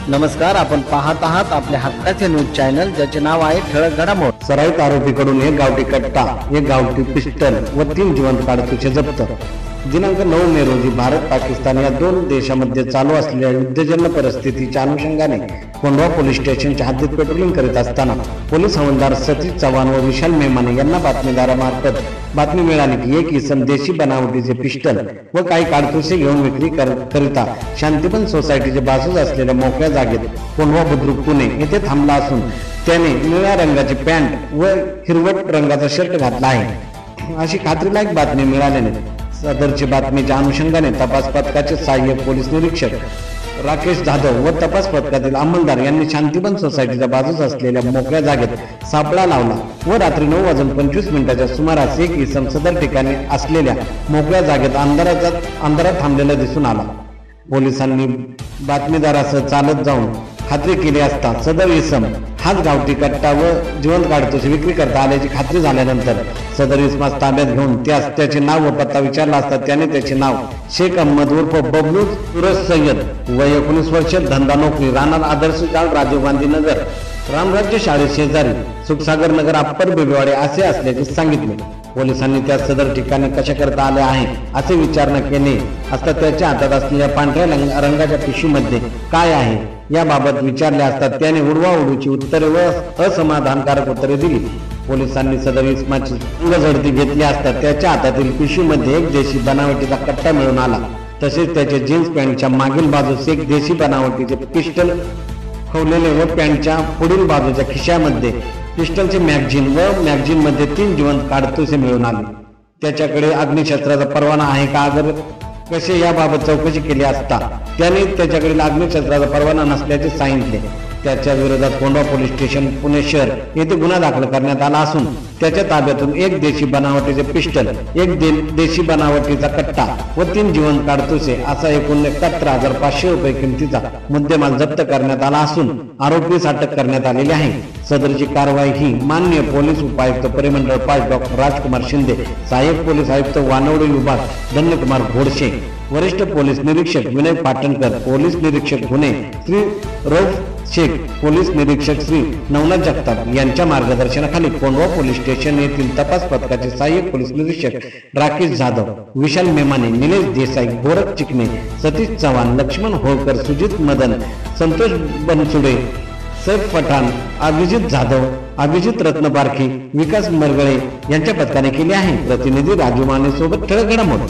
नमस्कार, आपण पाहत आहात आपल्या हक्काचे न्यूज चॅनल, ज्याचे नाव आहे ठळक घडामोड। सराईत आरोपीकडून एक गावठी कट्टा, एक गावठी पिस्टल व 3 जिवंत काडतुसे जप्त। दिनांक 9 मे रोजी भारत पाकिस्तान या दोन देशांमध्ये चालू असलेल्या युद्धजन्य परिस्थितीच्या अनुषंगाने कोंढवा पोलीस स्टेशनच्या हद्दीत पेट्रोलिंग करीत असताना पोलीस हवालदार सतीश चव्हाण व विशाल मेमाने यांना बातमीदारामार्फत बातमी मिळाली की एक इसम देशी बनावटीचे पिस्टल व काही काडतुसे घेऊन विक्री करिता शांतिवन सोसायटीच्या बाजूला असलेल्या मोकळ्या जागेत कोंढवा बुद्रुक पुणे येथे थांबला असून त्याने निळ्या रंगाची पॅन्ट व हिरवट रंगाचा शर्ट घातला आहे अशी खात्रीलायक बातमी मिळाल्याने सदरची बातमीच्या अनुषंगाने तपास पथकाचे सहाय्यक पोलीस निरीक्षक राकेश जाधव व तपास पथकातील अंमलदार यांनी शांतिवन सोसायटीच्या बाजूस असलेल्या मोकळ्या जागेत सापळा लावला व रात्री 9:25 सुमारास एक इसम सदर ठिकाणी असलेल्या मोकळ्या जागेत अंधारात थांबलेला दिसून आला। पोलिसांनी बातमीदारासह चालत जाऊन खात्री केली असता सदर इसम हाच गावठी कट्टा व जिवंत काडतुसे विक्री करता आल्याची खात्री झाल्यानंतर सदर इसमास ताब्यात घेऊन त्याचे नाव व पत्ता विचारला असता त्याने त्याचे नाव शेख अहमद उर्फ बबलू सूरज सय्यद वय 19 वर्ष, धंदा नोकरी, राहणार आदर्श चाळ, राजीव गांधी नगर, रामराज्य शाळेत शेजारी, सुखसागर नगर, अप्पर बेबेवाडी असे असल्याचे सांगितले। पोलिसांनी त्या सदर ठिकाणी कशा करता आले आहे असे विचारणा केली असता त्याच्या हातात असलेल्या पांढऱ्या रंगाच्या पिशवीमध्ये काय आहे याबाबत विचारले असता त्याने उडवाउडवीची उत्तरे व असमाधानकारक उत्तरे दिली। पोलिसांनी सदर इसमाची रंगझडती घेतली असता त्याच्या हातातील पिशवीमध्ये एक देशी बनावटीचा कट्टा मिळून आला। तसेच त्याच्या जीन्स पॅन्टच्या मागील बाजूस एक देशी बनावटीचे पिस्टल खवलेले व पॅन्टच्या पुढील बाजूच्या खिशामध्ये पिस्टलचे मॅगझिन व मॅगझिन मध्ये 3 जिवंत काडतुसे मिळून आले। त्याच्याकडे अग्निशस्त्राचा परवाना आहे का अगर कसे याबाबत चौकशी केली असता त्याने त्याच्याकडे अग्निशस्त्राचा परवाना नसल्याचे सांगितले। त्याच्या विरोधात कोंढवा पोलीस स्टेशन पुणे शहर येथे गुन्हा दाखल करण्यात आला असून त्याच्या ताब्यातून एक देशी बनावटीचे पिस्टल, एक देशी बनावटीचा कट्टा व 3 जिवंत काडतुसे असा एकूण 71,500 रुपये किमतीचा मुद्देमाल जप्त करण्यात आला असून आरोपीस अटक करण्यात आलेली आहे। सदरची कारवाई ही माननीय पोलीस उपायुक्त परिमंडळ 5 डॉक्टर राजकुमार शिंदे, सहाय्यक पोलीस आयुक्त वानवडे विभाग धन्यकुमार घोडशे, वरिष्ठ पोलीस निरीक्षक विनय पाटणकर, पोलीस निरीक्षक गुन्हे श्री रौफ शेख, पोलीस निरीक्षक श्री नवनाथ जगताप यांच्या मार्गदर्शनाखाली कोंढवा पोलीस स्टेशन येथील तपास पथकाचे सहाय्यक पोलीस निरीक्षक राकेश जाधव, विशाल मेमाने, निलेश देसाई, गोरख चिकणे, सतीश चव्हाण, लक्ष्मण होळकर, सुजित मदन, संतोष बनसुडे, सैफ पठाण, अभिजित जाधव, अभिजित रत्नपारखी, विकास मरगळे यांच्या पथकाने केली आहे। प्रतिनिधी राजू माने सोबत ठळक घडामोड।